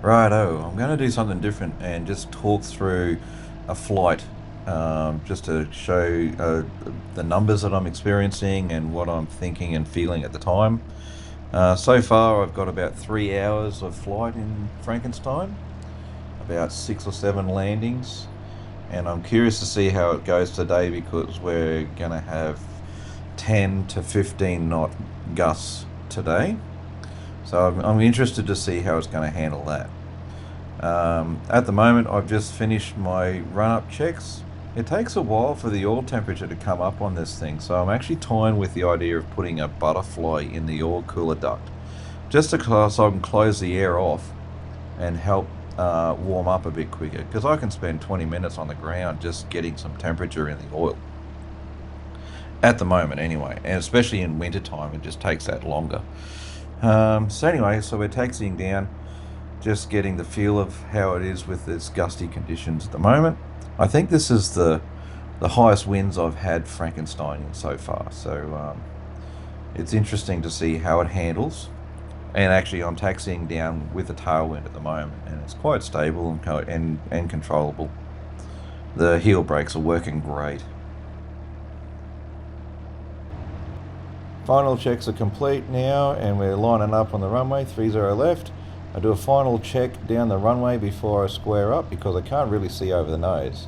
Righto, I'm going to do something different and just talk through a flight, just to show the numbers that I'm experiencing and what I'm thinking and feeling at the time. So far, I've got about 3 hours of flight in Frankenstein, about 6 or 7 landings, and I'm curious to see how it goes today because we're going to have 10 to 15 knot gusts today. So I'm interested to see how it's going to handle that. At the moment, I've just finished my run-up checks. It takes a while for the oil temperature to come up on this thing, so I'm actually toying with the idea of putting a butterfly in the oil cooler duct, just to so I can close the air off and help warm up a bit quicker, because I can spend 20 minutes on the ground just getting some temperature in the oil. At the moment, anyway, and especially in winter time, it just takes that longer. So anyway, so we're taxiing down, just getting the feel of how it is with its gusty conditions at the moment. I think this is the highest winds I've had Frankenstein in so far, so it's interesting to see how it handles. And actually, I'm taxiing down with a tailwind at the moment, and it's quite stable and controllable. The heel brakes are working great. Final checks are complete now, and we're lining up on the runway, 30 left. I do a final check down the runway before I square up because I can't really see over the nose.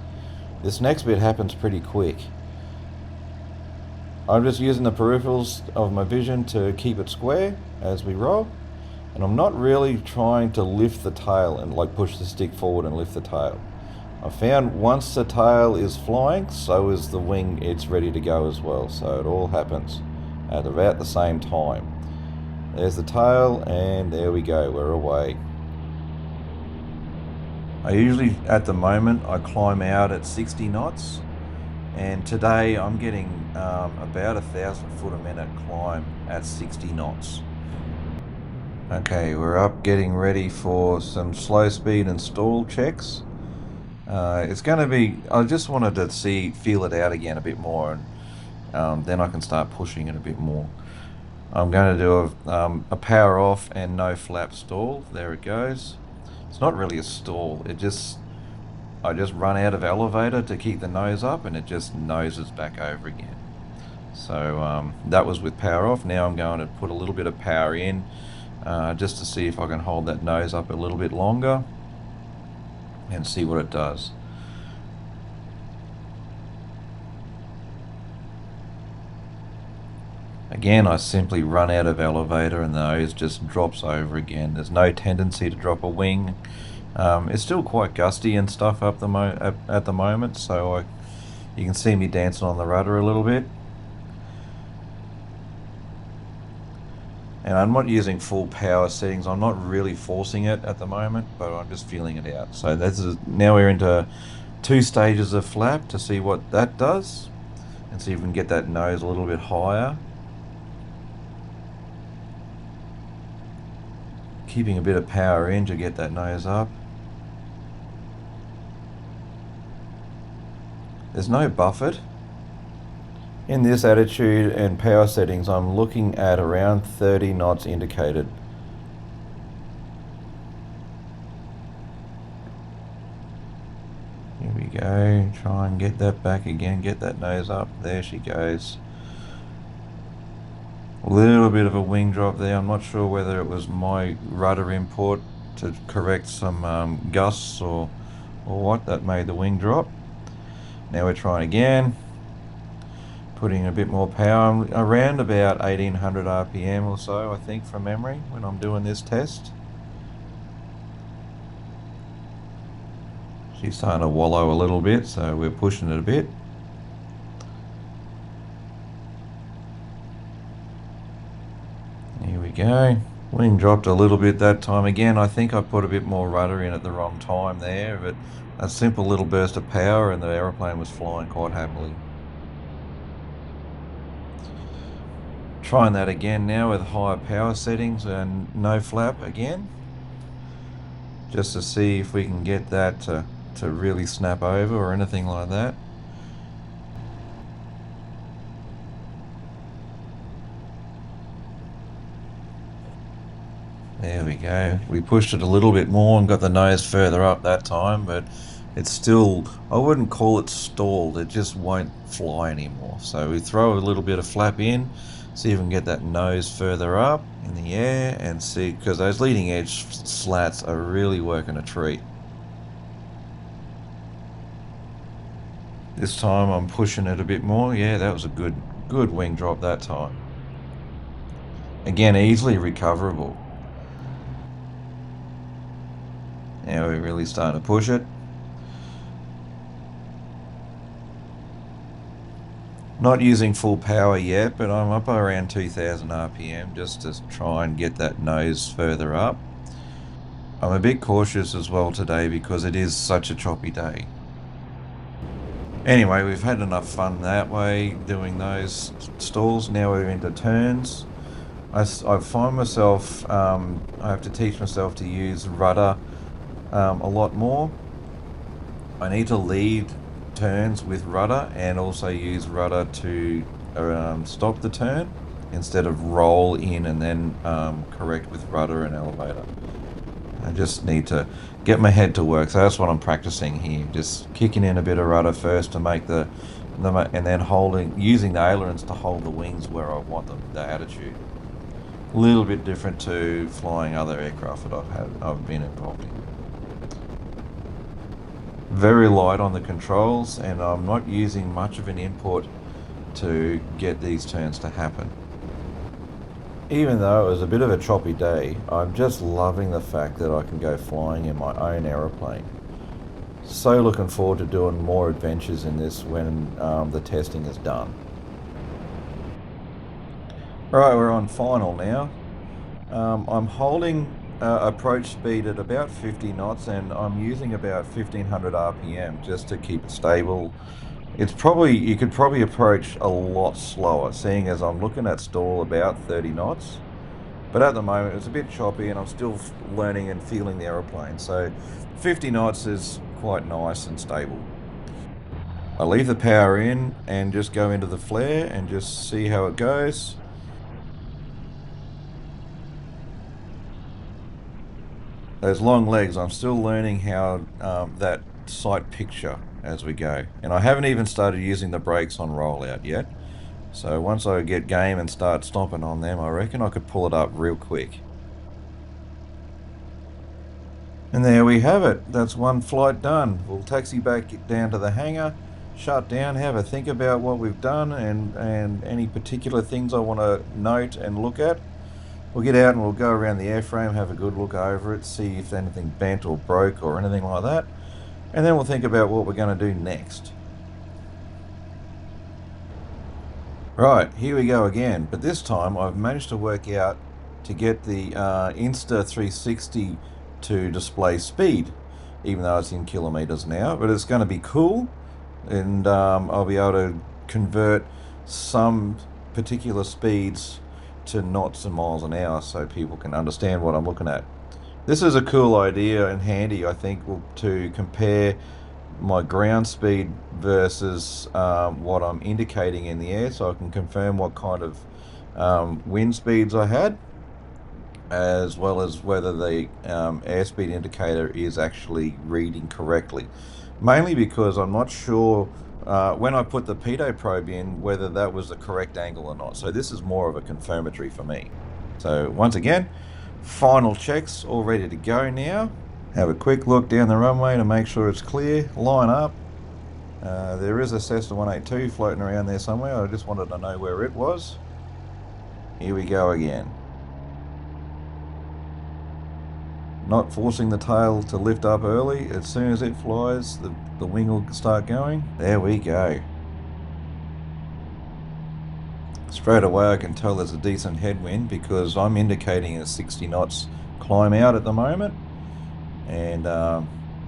This next bit happens pretty quick. I'm just using the peripherals of my vision to keep it square as we roll, and I'm not really trying to lift the tail and like push the stick forward and lift the tail. I found once the tail is flying, so is the wing, it's ready to go as well, so it all happens at about the same time. There's the tail, and there we go, we're away. I usually, at the moment, I climb out at 60 knots, and today I'm getting about 1,000 foot a minute climb at 60 knots. Okay, we're up getting ready for some slow speed and stall checks. It's going to be, I just wanted to feel it out again a bit more, and then I can start pushing it a bit more. I'm going to do a power off and no flap stall. There it goes. It's not really a stall. I just run out of elevator to keep the nose up, and it just noses back over again. So that was with power off. Now I'm going to put a little bit of power in, just to see if I can hold that nose up a little bit longer and see what it does. Again, I simply run out of elevator and the nose just drops over again. There's no tendency to drop a wing. It's still quite gusty and stuff at the moment, so you can see me dancing on the rudder a little bit. And I'm not using full power settings. I'm not really forcing it at the moment, but I'm just feeling it out. So now we're into 2 stages of flap to see what that does, and see if we can get that nose a little bit higher. Keeping a bit of power in to get that nose up. There's no buffet. In this attitude and power settings, I'm looking at around 30 knots indicated. Here we go, try and get that back again, get that nose up. There she goes. A little bit of a wing drop there. I'm not sure whether it was my rudder input to correct some gusts or what that made the wing drop. Now we're trying again, putting a bit more power. I'm around about 1800 RPM or so, I think, from memory when I'm doing this test. She's starting to wallow a little bit, so we're pushing it a bit. Here we go. Wing dropped a little bit that time again. I think I put a bit more rudder in at the wrong time there, but a simple little burst of power and the aeroplane was flying quite happily. Trying that again now with higher power settings and no flap again, just to see if we can get that to really snap over or anything like that. There we go. We pushed it a little bit more and got the nose further up that time, but it's still, I wouldn't call it stalled, it just won't fly anymore. So we throw a little bit of flap in, see if we can get that nose further up in the air and see, because those leading edge slats are really working a treat. This time I'm pushing it a bit more. Yeah, that was a good wing drop that time. Again, easily recoverable. Now we're really starting to push it. Not using full power yet, but I'm up around 2000 RPM just to try and get that nose further up. I'm a bit cautious as well today because it is such a choppy day. Anyway, we've had enough fun that way doing those stalls. Now we're into turns. I find myself, I have to teach myself to use rudder a lot more. I need to lead turns with rudder and also use rudder to stop the turn instead of roll in and then correct with rudder and elevator. I just need to get my head to work, so that's what I'm practicing here, just kicking in a bit of rudder first to make and then using the ailerons to hold the wings where I want them, the attitude. A little bit different to flying other aircraft that I've been involved in. Very light on the controls, and I'm not using much of an input to get these turns to happen. Even though it was a bit of a choppy day, I'm just loving the fact that I can go flying in my own aeroplane. So looking forward to doing more adventures in this when the testing is done. Alright, we're on final now. I'm holding approach speed at about 50 knots and I'm using about 1500 RPM just to keep it stable. You could probably approach a lot slower, seeing as I'm looking at stall about 30 knots. But at the moment it's a bit choppy and I'm still learning and feeling the aeroplane. So 50 knots is quite nice and stable. I leave the power in and just go into the flare and just see how it goes. Those long legs, I'm still learning how that sight picture as we go. And I haven't even started using the brakes on rollout yet. So once I get game and start stomping on them, I reckon I could pull it up real quick. And there we have it. That's one flight done. We'll taxi back down to the hangar, shut down, have a think about what we've done and any particular things I want to note and look at. We'll get out and we'll go around the airframe, have a good look over it, see if anything bent or broke or anything like that. And then we'll think about what we're going to do next. Right, here we go again. But this time I've managed to work out to get the Insta360 to display speed, even though it's in kilometers now. But it's going to be cool, and I'll be able to convert some particular speeds to knots and miles an hour so people can understand what I'm looking at. This is a cool idea and handy, I think, to compare my ground speed versus what I'm indicating in the air, so I can confirm what kind of wind speeds I had, as well as whether the airspeed indicator is actually reading correctly. Mainly because I'm not sure when I put the pitot probe in whether that was the correct angle or not. So this is more of a confirmatory for me. So once again, final checks all ready to go now. Have a quick look down the runway to make sure it's clear. Line up. There is a Cessna 182 floating around there somewhere. I just wanted to know where it was. Here we go again. Not forcing the tail to lift up early. As soon as it flies, the wing will start going. There we go. Straight away I can tell there's a decent headwind because I'm indicating a 60 knots climb out at the moment, and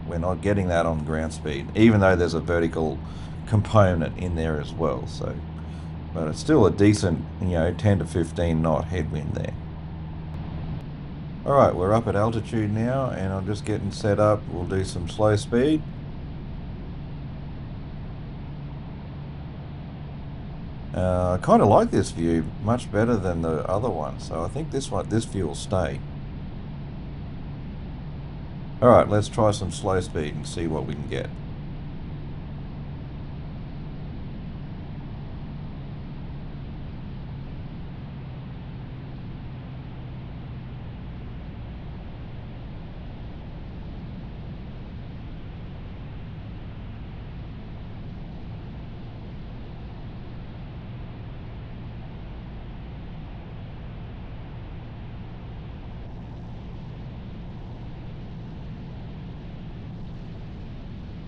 we're not getting that on ground speed, even though there's a vertical component in there as well. So, but it's still a decent, 10 to 15 knot headwind there. Alright, we're up at altitude now and I'm just getting set up. We'll do some slow speed. I kind of like this view much better than the other one, so I think this view will stay. Alright, let's try some slow speed and see what we can get.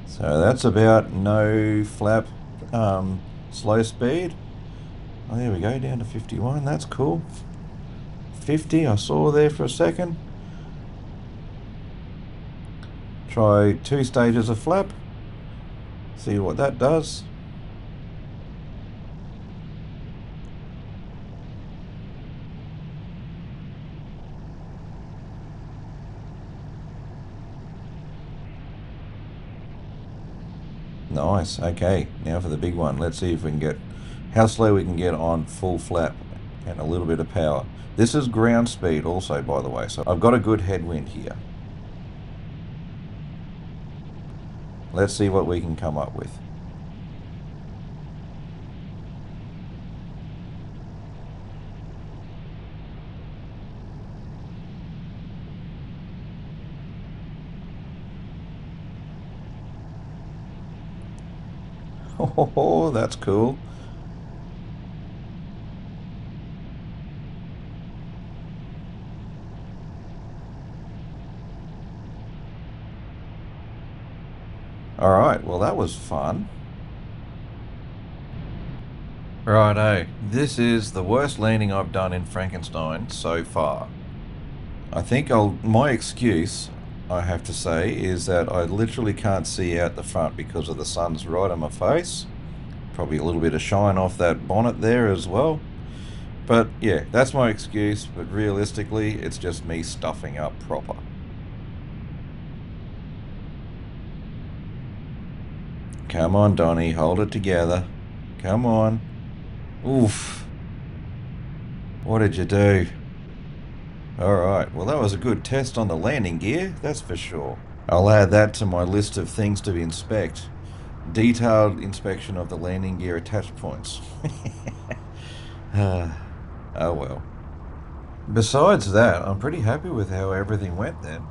So that's about no flap slow speed. Oh, there we go, down to 51. That's cool. 50, I saw there for a second. Try 2 stages of flap. See what that does. Nice. Okay, now for the big one. Let's see if we can get how slow we can get on full flap and a little bit of power. This is ground speed also, by the way, so I've got a good headwind here. Let's see what we can come up with. Oh, that's cool. All right, well, that was fun. Righto, this is the worst landing I've done in Frankenstein so far. I think my excuse, I have to say, is that I literally can't see out the front because of the sun's right on my face. Probably a little bit of shine off that bonnet there as well. But yeah, that's my excuse, but realistically, it's just me stuffing up proper. Come on, Donnie, hold it together. Come on. Oof. What did you do? Alright, well that was a good test on the landing gear, that's for sure. I'll add that to my list of things to inspect. Detailed inspection of the landing gear attach points. Oh well. Besides that, I'm pretty happy with how everything went then.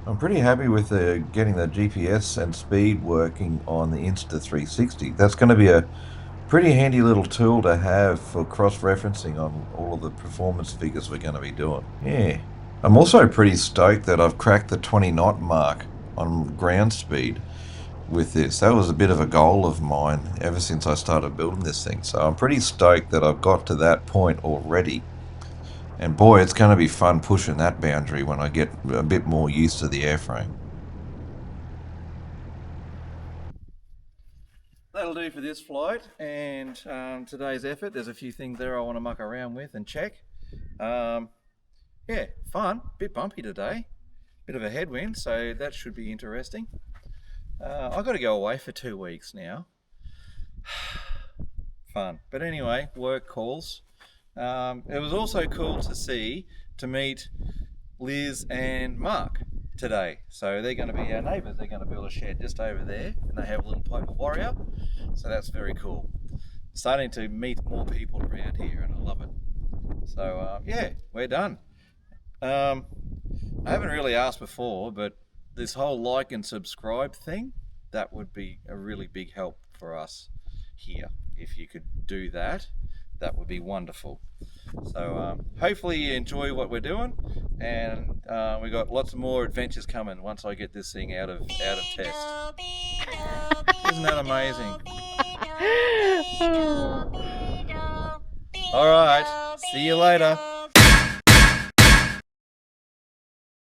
I'm pretty happy with getting the GPS and speed working on the Insta360. That's going to be a pretty handy little tool to have for cross-referencing on all of the performance figures we're going to be doing. Yeah. I'm also pretty stoked that I've cracked the 20 knot mark on ground speed with this. That was a bit of a goal of mine ever since I started building this thing. So I'm pretty stoked that I've got to that point already. And boy, it's going to be fun pushing that boundary when I get a bit more used to the airframe. That'll do for this flight and today's effort. There's a few things there I want to muck around with and check. Yeah, fun. Bit bumpy today. Bit of a headwind, so that should be interesting. I've got to go away for 2 weeks now. Fun. But anyway, work calls. It was also cool to meet Liz and Mark today. So they're going to be our neighbours. They're going to build a shed just over there, and they have a little poker warrior. So that's very cool. Starting to meet more people around here, and I love it. So yeah, we're done. I haven't really asked before, but this whole like and subscribe thing, that would be a really big help for us here. If you could do that, that would be wonderful. So hopefully you enjoy what we're doing, and we got lots more adventures coming once I get this thing out of test. Isn't that amazing? All right, see you later.